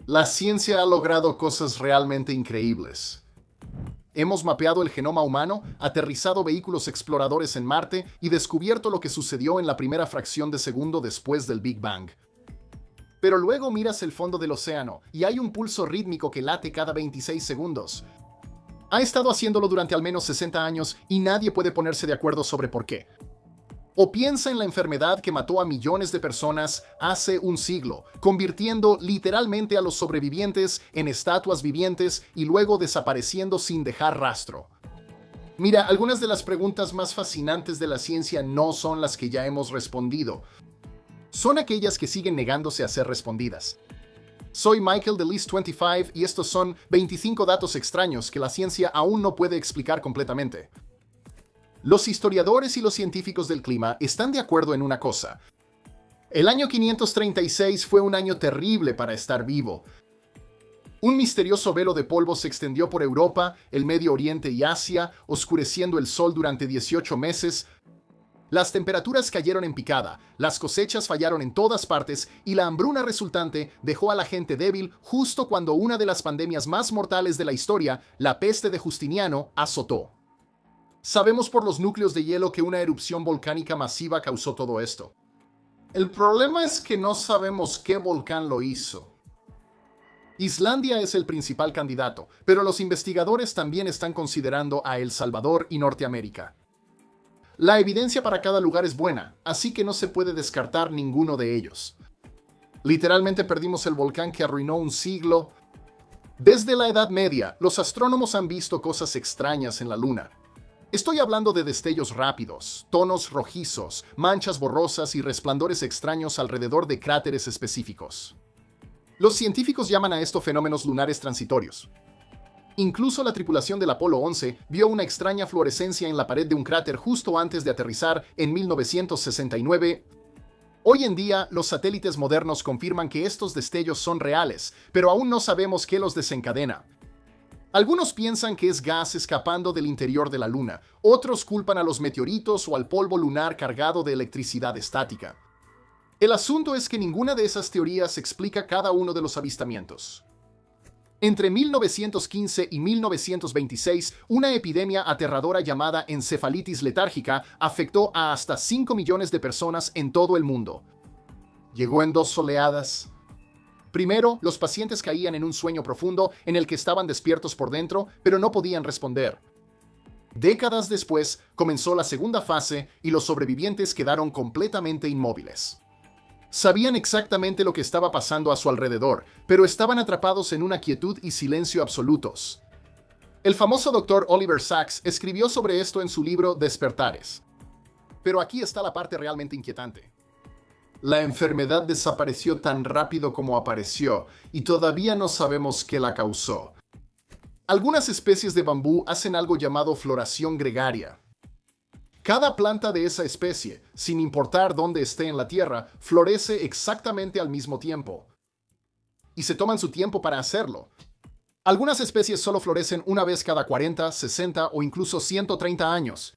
La ciencia ha logrado cosas realmente increíbles. Hemos mapeado el genoma humano, aterrizado vehículos exploradores en Marte y descubierto lo que sucedió en la primera fracción de segundo después del Big Bang. Pero luego miras el fondo del océano y hay un pulso rítmico que late cada 26 segundos. Ha estado haciéndolo durante al menos 60 años y nadie puede ponerse de acuerdo sobre por qué. O piensa en la enfermedad que mató a millones de personas hace un siglo, convirtiendo literalmente a los sobrevivientes en estatuas vivientes y luego desapareciendo sin dejar rastro. Mira, algunas de las preguntas más fascinantes de la ciencia no son las que ya hemos respondido. Son aquellas que siguen negándose a ser respondidas. Soy Michael de List25 y estos son 25 datos extraños que la ciencia aún no puede explicar completamente. Los historiadores y los científicos del clima están de acuerdo en una cosa. El año 536 fue un año terrible para estar vivo. Un misterioso velo de polvo se extendió por Europa, el Medio Oriente y Asia, oscureciendo el sol durante 18 meses. Las temperaturas cayeron en picada, las cosechas fallaron en todas partes y la hambruna resultante dejó a la gente débil justo cuando una de las pandemias más mortales de la historia, la peste de Justiniano, azotó. Sabemos por los núcleos de hielo que una erupción volcánica masiva causó todo esto. El problema es que no sabemos qué volcán lo hizo. Islandia es el principal candidato, pero los investigadores también están considerando a El Salvador y Norteamérica. La evidencia para cada lugar es buena, así que no se puede descartar ninguno de ellos. Literalmente perdimos el volcán que arruinó un siglo. Desde la Edad Media, los astrónomos han visto cosas extrañas en la Luna. Estoy hablando de destellos rápidos, tonos rojizos, manchas borrosas y resplandores extraños alrededor de cráteres específicos. Los científicos llaman a esto fenómenos lunares transitorios. Incluso la tripulación del Apolo 11 vio una extraña fluorescencia en la pared de un cráter justo antes de aterrizar en 1969. Hoy en día, los satélites modernos confirman que estos destellos son reales, pero aún no sabemos qué los desencadena. Algunos piensan que es gas escapando del interior de la Luna, otros culpan a los meteoritos o al polvo lunar cargado de electricidad estática. El asunto es que ninguna de esas teorías explica cada uno de los avistamientos. Entre 1915 y 1926, una epidemia aterradora llamada encefalitis letárgica afectó a hasta 5 millones de personas en todo el mundo. Llegó en 2 oleadas. Primero, los pacientes caían en un sueño profundo en el que estaban despiertos por dentro, pero no podían responder. Décadas después, comenzó la segunda fase y los sobrevivientes quedaron completamente inmóviles. Sabían exactamente lo que estaba pasando a su alrededor, pero estaban atrapados en una quietud y silencio absolutos. El famoso Dr. Oliver Sacks escribió sobre esto en su libro Despertares. Pero aquí está la parte realmente inquietante. La enfermedad desapareció tan rápido como apareció, y todavía no sabemos qué la causó. Algunas especies de bambú hacen algo llamado floración gregaria. Cada planta de esa especie, sin importar dónde esté en la tierra, florece exactamente al mismo tiempo. Y se toman su tiempo para hacerlo. Algunas especies solo florecen una vez cada 40, 60 o incluso 130 años.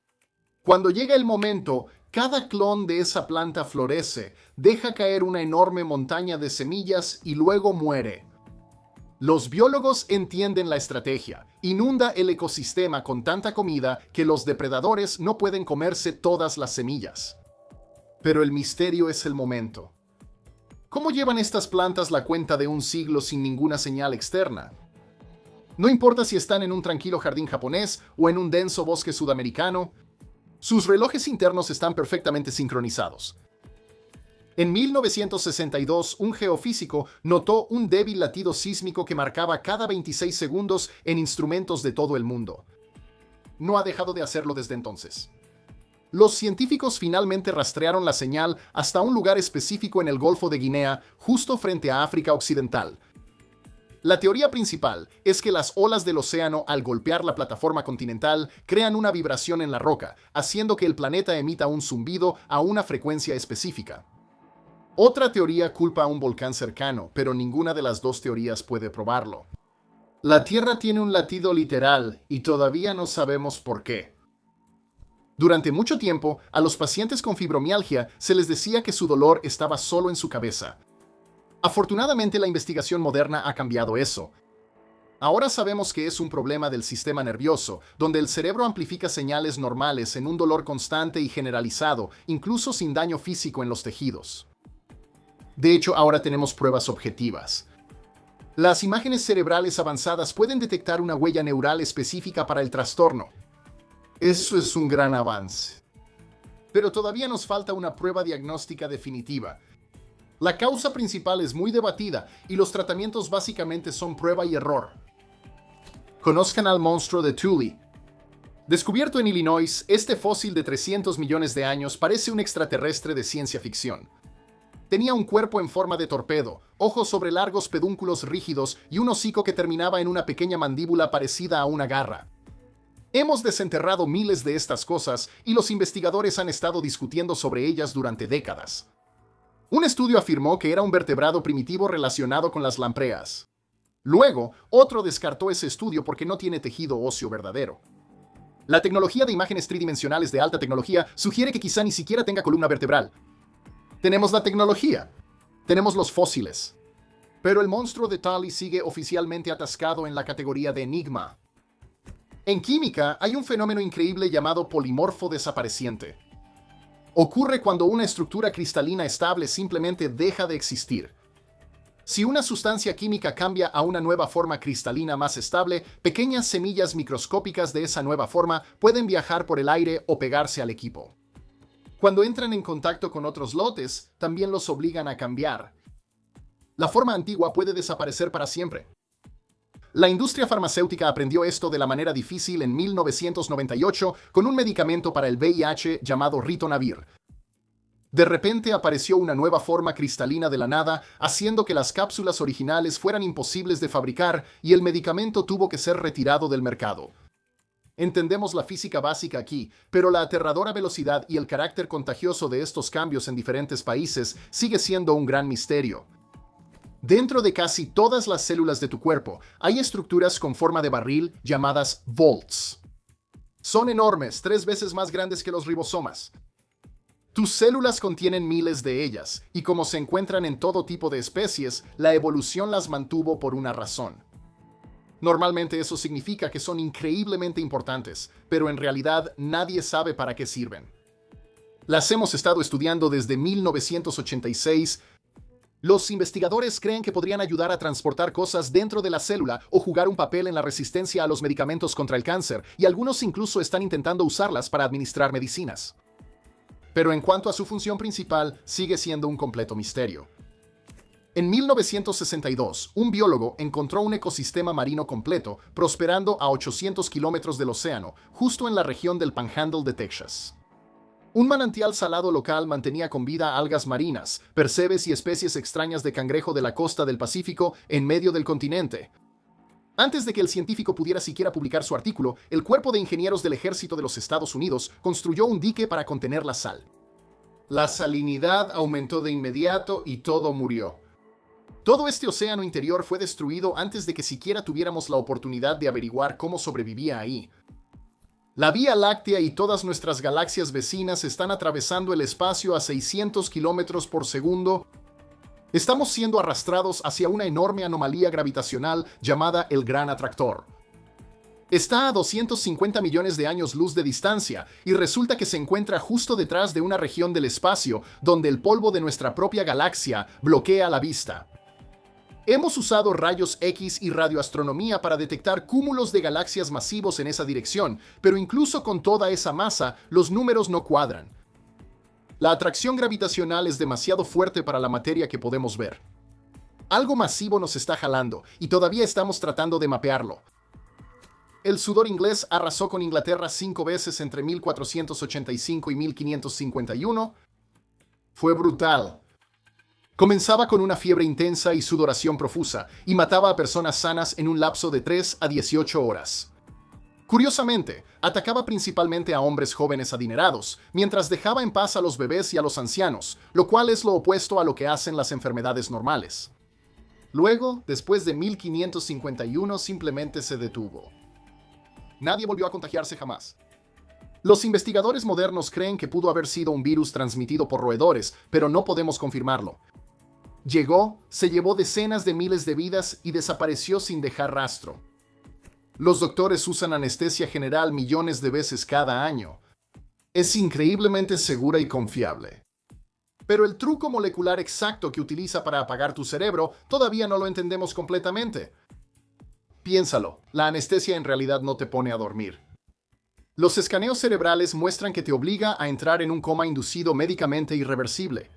Cuando llega el momento, cada clon de esa planta florece, deja caer una enorme montaña de semillas y luego muere. Los biólogos entienden la estrategia. Inunda el ecosistema con tanta comida que los depredadores no pueden comerse todas las semillas. Pero el misterio es el momento. ¿Cómo llevan estas plantas la cuenta de un siglo sin ninguna señal externa? No importa si están en un tranquilo jardín japonés o en un denso bosque sudamericano, sus relojes internos están perfectamente sincronizados. En 1962, un geofísico notó un débil latido sísmico que marcaba cada 26 segundos en instrumentos de todo el mundo. No ha dejado de hacerlo desde entonces. Los científicos finalmente rastrearon la señal hasta un lugar específico en el Golfo de Guinea, justo frente a África Occidental. La teoría principal es que las olas del océano, al golpear la plataforma continental, crean una vibración en la roca, haciendo que el planeta emita un zumbido a una frecuencia específica. Otra teoría culpa a un volcán cercano, pero ninguna de las dos teorías puede probarlo. La Tierra tiene un latido literal y todavía no sabemos por qué. Durante mucho tiempo, a los pacientes con fibromialgia se les decía que su dolor estaba solo en su cabeza. Afortunadamente, la investigación moderna ha cambiado eso. Ahora sabemos que es un problema del sistema nervioso, donde el cerebro amplifica señales normales en un dolor constante y generalizado, incluso sin daño físico en los tejidos. De hecho, ahora tenemos pruebas objetivas. Las imágenes cerebrales avanzadas pueden detectar una huella neural específica para el trastorno. Eso es un gran avance. Pero todavía nos falta una prueba diagnóstica definitiva. La causa principal es muy debatida y los tratamientos básicamente son prueba y error. Conozcan al monstruo de Thule. Descubierto en Illinois, este fósil de 300 millones de años parece un extraterrestre de ciencia ficción. Tenía un cuerpo en forma de torpedo, ojos sobre largos pedúnculos rígidos y un hocico que terminaba en una pequeña mandíbula parecida a una garra. Hemos desenterrado miles de estas cosas y los investigadores han estado discutiendo sobre ellas durante décadas. Un estudio afirmó que era un vertebrado primitivo relacionado con las lampreas. Luego, otro descartó ese estudio porque no tiene tejido óseo verdadero. La tecnología de imágenes tridimensionales de alta tecnología sugiere que quizá ni siquiera tenga columna vertebral. Tenemos la tecnología. Tenemos los fósiles. Pero el monstruo de Thule sigue oficialmente atascado en la categoría de enigma. En química, hay un fenómeno increíble llamado polimorfo desapareciente. Ocurre cuando una estructura cristalina estable simplemente deja de existir. Si una sustancia química cambia a una nueva forma cristalina más estable, pequeñas semillas microscópicas de esa nueva forma pueden viajar por el aire o pegarse al equipo. Cuando entran en contacto con otros lotes, también los obligan a cambiar. La forma antigua puede desaparecer para siempre. La industria farmacéutica aprendió esto de la manera difícil en 1998 con un medicamento para el VIH llamado ritonavir. De repente apareció una nueva forma cristalina de la nada, haciendo que las cápsulas originales fueran imposibles de fabricar y el medicamento tuvo que ser retirado del mercado. Entendemos la física básica aquí, pero la aterradora velocidad y el carácter contagioso de estos cambios en diferentes países sigue siendo un gran misterio. Dentro de casi todas las células de tu cuerpo hay estructuras con forma de barril llamadas volts. Son enormes, 3 veces más grandes que los ribosomas. Tus células contienen miles de ellas, y como se encuentran en todo tipo de especies, la evolución las mantuvo por una razón. Normalmente eso significa que son increíblemente importantes, pero en realidad nadie sabe para qué sirven. Las hemos estado estudiando desde 1986. Los investigadores creen que podrían ayudar a transportar cosas dentro de la célula o jugar un papel en la resistencia a los medicamentos contra el cáncer, y algunos incluso están intentando usarlas para administrar medicinas. Pero en cuanto a su función principal, sigue siendo un completo misterio. En 1962, un biólogo encontró un ecosistema marino completo prosperando a 800 kilómetros del océano, justo en la región del Panhandle de Texas. Un manantial salado local mantenía con vida algas marinas, percebes y especies extrañas de cangrejo de la costa del Pacífico en medio del continente. Antes de que el científico pudiera siquiera publicar su artículo, el Cuerpo de Ingenieros del Ejército de los Estados Unidos construyó un dique para contener la sal. La salinidad aumentó de inmediato y todo murió. Todo este océano interior fue destruido antes de que siquiera tuviéramos la oportunidad de averiguar cómo sobrevivía ahí. La Vía Láctea y todas nuestras galaxias vecinas están atravesando el espacio a 600 kilómetros por segundo. Estamos siendo arrastrados hacia una enorme anomalía gravitacional llamada el Gran Atractor. Está a 250 millones de años luz de distancia y resulta que se encuentra justo detrás de una región del espacio donde el polvo de nuestra propia galaxia bloquea la vista. Hemos usado rayos X y radioastronomía para detectar cúmulos de galaxias masivos en esa dirección, pero incluso con toda esa masa, los números no cuadran. La atracción gravitacional es demasiado fuerte para la materia que podemos ver. Algo masivo nos está jalando, y todavía estamos tratando de mapearlo. El sudor inglés arrasó con Inglaterra 5 veces entre 1485 y 1551. Fue brutal. Comenzaba con una fiebre intensa y sudoración profusa, y mataba a personas sanas en un lapso de 3 a 18 horas. Curiosamente, atacaba principalmente a hombres jóvenes adinerados, mientras dejaba en paz a los bebés y a los ancianos, lo cual es lo opuesto a lo que hacen las enfermedades normales. Luego, después de 1551, simplemente se detuvo. Nadie volvió a contagiarse jamás. Los investigadores modernos creen que pudo haber sido un virus transmitido por roedores, pero no podemos confirmarlo. Llegó, se llevó decenas de miles de vidas y desapareció sin dejar rastro. Los doctores usan anestesia general millones de veces cada año. Es increíblemente segura y confiable. Pero el truco molecular exacto que utiliza para apagar tu cerebro todavía no lo entendemos completamente. Piénsalo, la anestesia en realidad no te pone a dormir. Los escaneos cerebrales muestran que te obliga a entrar en un coma inducido médicamente irreversible.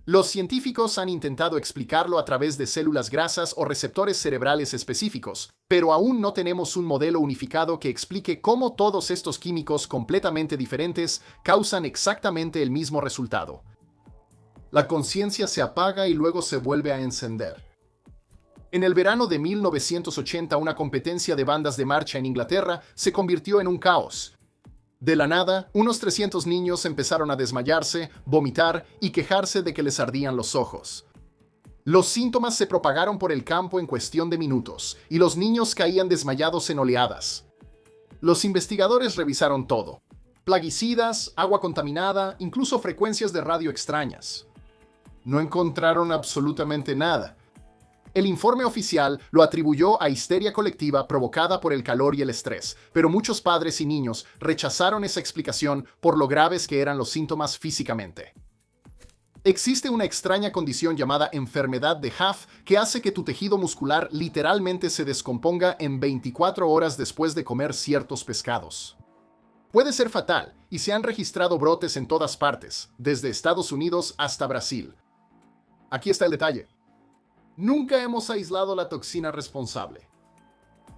Los científicos han intentado explicarlo a través de células grasas o receptores cerebrales específicos, pero aún no tenemos un modelo unificado que explique cómo todos estos químicos completamente diferentes causan exactamente el mismo resultado. La conciencia se apaga y luego se vuelve a encender. En el verano de 1980, una competencia de bandas de marcha en Inglaterra se convirtió en un caos. De la nada, unos 300 niños empezaron a desmayarse, vomitar y quejarse de que les ardían los ojos. Los síntomas se propagaron por el campo en cuestión de minutos, y los niños caían desmayados en oleadas. Los investigadores revisaron todo: plaguicidas, agua contaminada, incluso frecuencias de radio extrañas. No encontraron absolutamente nada. El informe oficial lo atribuyó a histeria colectiva provocada por el calor y el estrés, pero muchos padres y niños rechazaron esa explicación por lo graves que eran los síntomas físicamente. Existe una extraña condición llamada enfermedad de Huff que hace que tu tejido muscular literalmente se descomponga en 24 horas después de comer ciertos pescados. Puede ser fatal, y se han registrado brotes en todas partes, desde Estados Unidos hasta Brasil. Aquí está el detalle. Nunca hemos aislado la toxina responsable.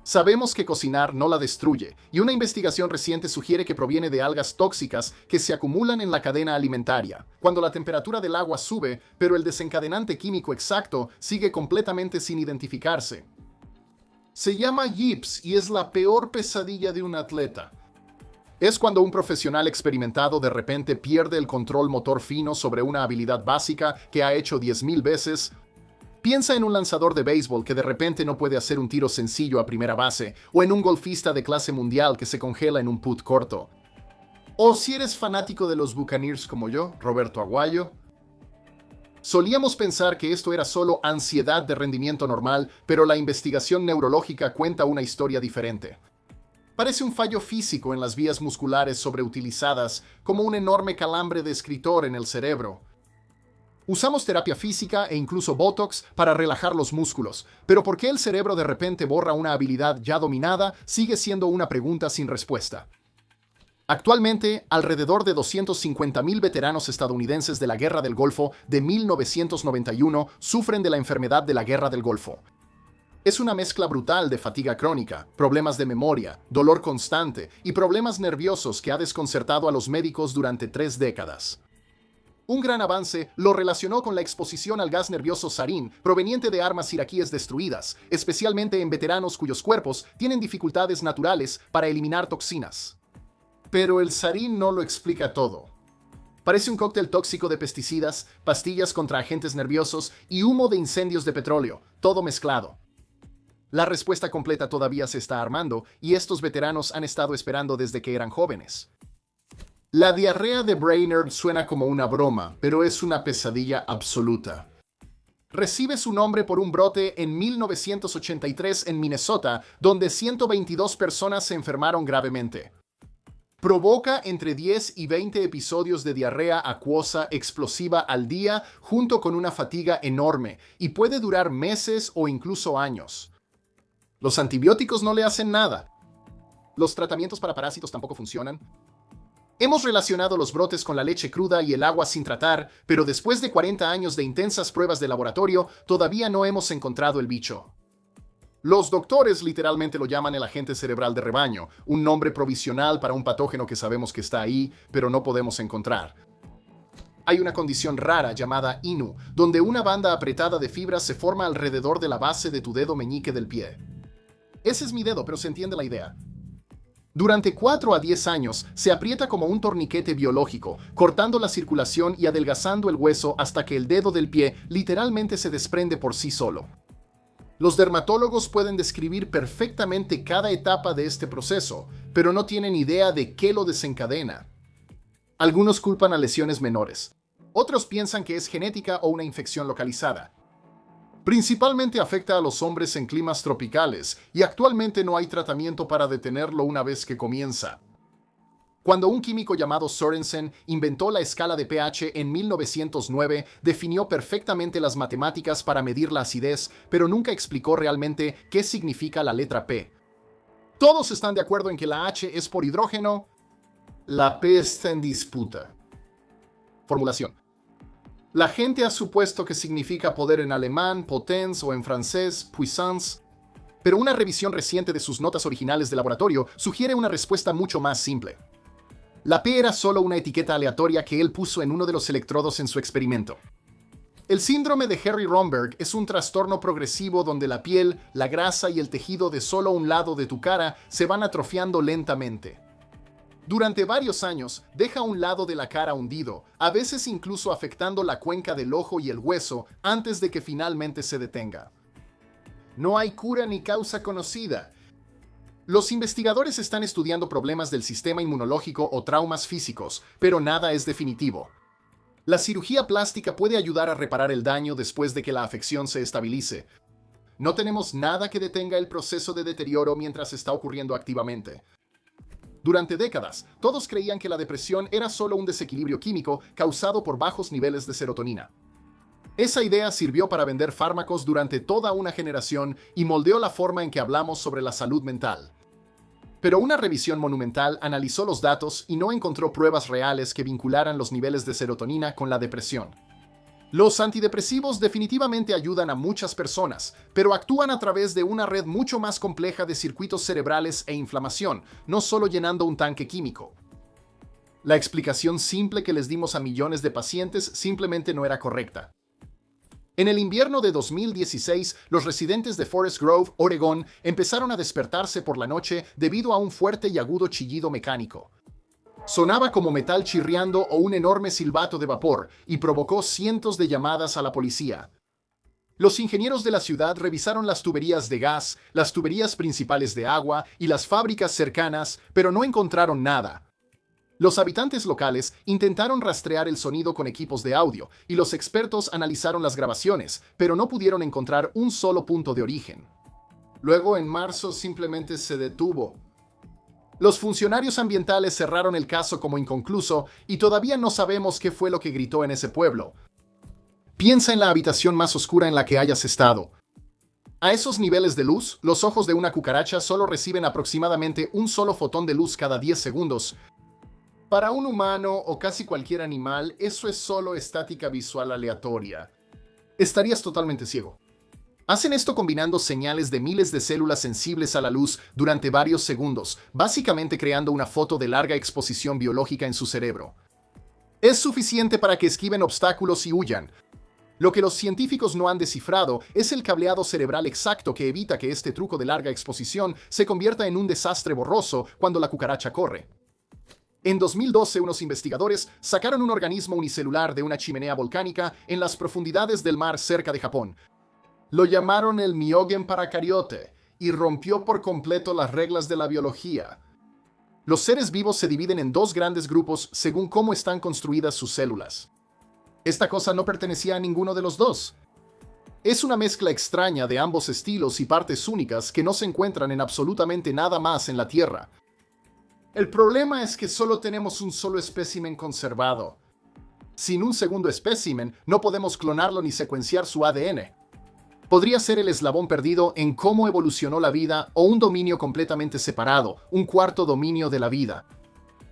Sabemos que cocinar no la destruye, y una investigación reciente sugiere que proviene de algas tóxicas que se acumulan en la cadena alimentaria, cuando la temperatura del agua sube, pero el desencadenante químico exacto sigue completamente sin identificarse. Se llama yips y es la peor pesadilla de un atleta. Es cuando un profesional experimentado de repente pierde el control motor fino sobre una habilidad básica que ha hecho 10,000 veces. Piensa en un lanzador de béisbol que de repente no puede hacer un tiro sencillo a primera base, o en un golfista de clase mundial que se congela en un putt corto. O si eres fanático de los Buccaneers como yo, Roberto Aguayo. Solíamos pensar que esto era solo ansiedad de rendimiento normal, pero la investigación neurológica cuenta una historia diferente. Parece un fallo físico en las vías musculares sobreutilizadas, como un enorme calambre de escritor en el cerebro. Usamos terapia física e incluso Botox para relajar los músculos, pero ¿por qué el cerebro de repente borra una habilidad ya dominada? Sigue siendo una pregunta sin respuesta. Actualmente, alrededor de 250,000 veteranos estadounidenses de la Guerra del Golfo de 1991 sufren de la enfermedad de la Guerra del Golfo. Es una mezcla brutal de fatiga crónica, problemas de memoria, dolor constante y problemas nerviosos que ha desconcertado a los médicos durante 3 décadas. Un gran avance lo relacionó con la exposición al gas nervioso sarín, proveniente de armas iraquíes destruidas, especialmente en veteranos cuyos cuerpos tienen dificultades naturales para eliminar toxinas. Pero el sarín no lo explica todo. Parece un cóctel tóxico de pesticidas, pastillas contra agentes nerviosos y humo de incendios de petróleo, todo mezclado. La respuesta completa todavía se está armando, y estos veteranos han estado esperando desde que eran jóvenes. La diarrea de Brainerd suena como una broma, pero es una pesadilla absoluta. Recibe su nombre por un brote en 1983 en Minnesota, donde 122 personas se enfermaron gravemente. Provoca entre 10 y 20 episodios de diarrea acuosa explosiva al día, junto con una fatiga enorme, y puede durar meses o incluso años. Los antibióticos no le hacen nada. Los tratamientos para parásitos tampoco funcionan. Hemos relacionado los brotes con la leche cruda y el agua sin tratar, pero después de 40 años de intensas pruebas de laboratorio, todavía no hemos encontrado el bicho. Los doctores literalmente lo llaman el agente cerebral de rebaño, un nombre provisional para un patógeno que sabemos que está ahí, pero no podemos encontrar. Hay una condición rara llamada INU, donde una banda apretada de fibras se forma alrededor de la base de tu dedo meñique del pie. Ese es mi dedo, pero se entiende la idea. Durante 4 a 10 años se aprieta como un torniquete biológico, cortando la circulación y adelgazando el hueso hasta que el dedo del pie literalmente se desprende por sí solo. Los dermatólogos pueden describir perfectamente cada etapa de este proceso, pero no tienen idea de qué lo desencadena. Algunos culpan a lesiones menores. Otros piensan que es genética o una infección localizada. Principalmente afecta a los hombres en climas tropicales y actualmente no hay tratamiento para detenerlo una vez que comienza. Cuando un químico llamado Sorensen inventó la escala de pH en 1909, definió perfectamente las matemáticas para medir la acidez, pero nunca explicó realmente qué significa la letra P. Todos están de acuerdo en que la H es por hidrógeno. La P está en disputa. Formulación. La gente ha supuesto que significa poder en alemán, potence, o en francés, puissance, pero una revisión reciente de sus notas originales de laboratorio sugiere una respuesta mucho más simple. La P era solo una etiqueta aleatoria que él puso en uno de los electrodos en su experimento. El síndrome de Harry-Romberg es un trastorno progresivo donde la piel, la grasa y el tejido de solo un lado de tu cara se van atrofiando lentamente. Durante varios años, deja un lado de la cara hundido, a veces incluso afectando la cuenca del ojo y el hueso antes de que finalmente se detenga. No hay cura ni causa conocida. Los investigadores están estudiando problemas del sistema inmunológico o traumas físicos, pero nada es definitivo. La cirugía plástica puede ayudar a reparar el daño después de que la afección se estabilice. No tenemos nada que detenga el proceso de deterioro mientras está ocurriendo activamente. Durante décadas, todos creían que la depresión era solo un desequilibrio químico causado por bajos niveles de serotonina. Esa idea sirvió para vender fármacos durante toda una generación y moldeó la forma en que hablamos sobre la salud mental. Pero una revisión monumental analizó los datos y no encontró pruebas reales que vincularan los niveles de serotonina con la depresión. Los antidepresivos definitivamente ayudan a muchas personas, pero actúan a través de una red mucho más compleja de circuitos cerebrales e inflamación, no solo llenando un tanque químico. La explicación simple que les dimos a millones de pacientes simplemente no era correcta. En el invierno de 2016, los residentes de Forest Grove, Oregón, empezaron a despertarse por la noche debido a un fuerte y agudo chillido mecánico. Sonaba como metal chirriando o un enorme silbato de vapor y provocó cientos de llamadas a la policía. Los ingenieros de la ciudad revisaron las tuberías de gas, las tuberías principales de agua y las fábricas cercanas, pero no encontraron nada. Los habitantes locales intentaron rastrear el sonido con equipos de audio y los expertos analizaron las grabaciones, pero no pudieron encontrar un solo punto de origen. Luego, en marzo, simplemente se detuvo. Los funcionarios ambientales cerraron el caso como inconcluso y todavía no sabemos qué fue lo que gritó en ese pueblo. Piensa en la habitación más oscura en la que hayas estado. A esos niveles de luz, los ojos de una cucaracha solo reciben aproximadamente un solo fotón de luz cada 10 segundos. Para un humano o casi cualquier animal, eso es solo estática visual aleatoria. Estarías totalmente ciego. Hacen esto combinando señales de miles de células sensibles a la luz durante varios segundos, básicamente creando una foto de larga exposición biológica en su cerebro. Es suficiente para que esquiven obstáculos y huyan. Lo que los científicos no han descifrado es el cableado cerebral exacto que evita que este truco de larga exposición se convierta en un desastre borroso cuando la cucaracha corre. En 2012, unos investigadores sacaron un organismo unicelular de una chimenea volcánica en las profundidades del mar cerca de Japón. Lo llamaron el Myogen paracariote y rompió por completo las reglas de la biología. Los seres vivos se dividen en dos grandes grupos según cómo están construidas sus células. Esta cosa no pertenecía a ninguno de los dos. Es una mezcla extraña de ambos estilos y partes únicas que no se encuentran en absolutamente nada más en la Tierra. El problema es que solo tenemos un solo espécimen conservado. Sin un segundo espécimen, no podemos clonarlo ni secuenciar su ADN. Podría ser el eslabón perdido en cómo evolucionó la vida o un dominio completamente separado, un cuarto dominio de la vida.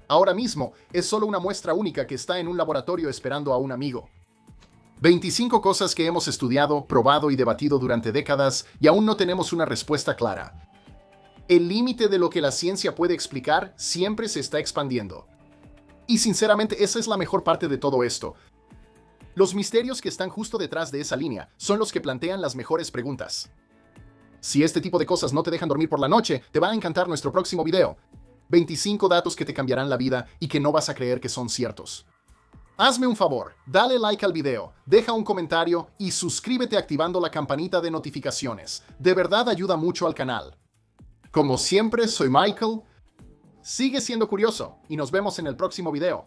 Ahora mismo, es solo una muestra única que está en un laboratorio esperando a un amigo. 25 cosas que hemos estudiado, probado y debatido durante décadas y aún no tenemos una respuesta clara. El límite de lo que la ciencia puede explicar siempre se está expandiendo. Y sinceramente, esa es la mejor parte de todo esto. Los misterios que están justo detrás de esa línea son los que plantean las mejores preguntas. Si este tipo de cosas no te dejan dormir por la noche, te va a encantar nuestro próximo video. 25 datos que te cambiarán la vida y que no vas a creer que son ciertos. Hazme un favor, dale like al video, deja un comentario y suscríbete activando la campanita de notificaciones. De verdad ayuda mucho al canal. Como siempre, soy Michael. Sigue siendo curioso y nos vemos en el próximo video.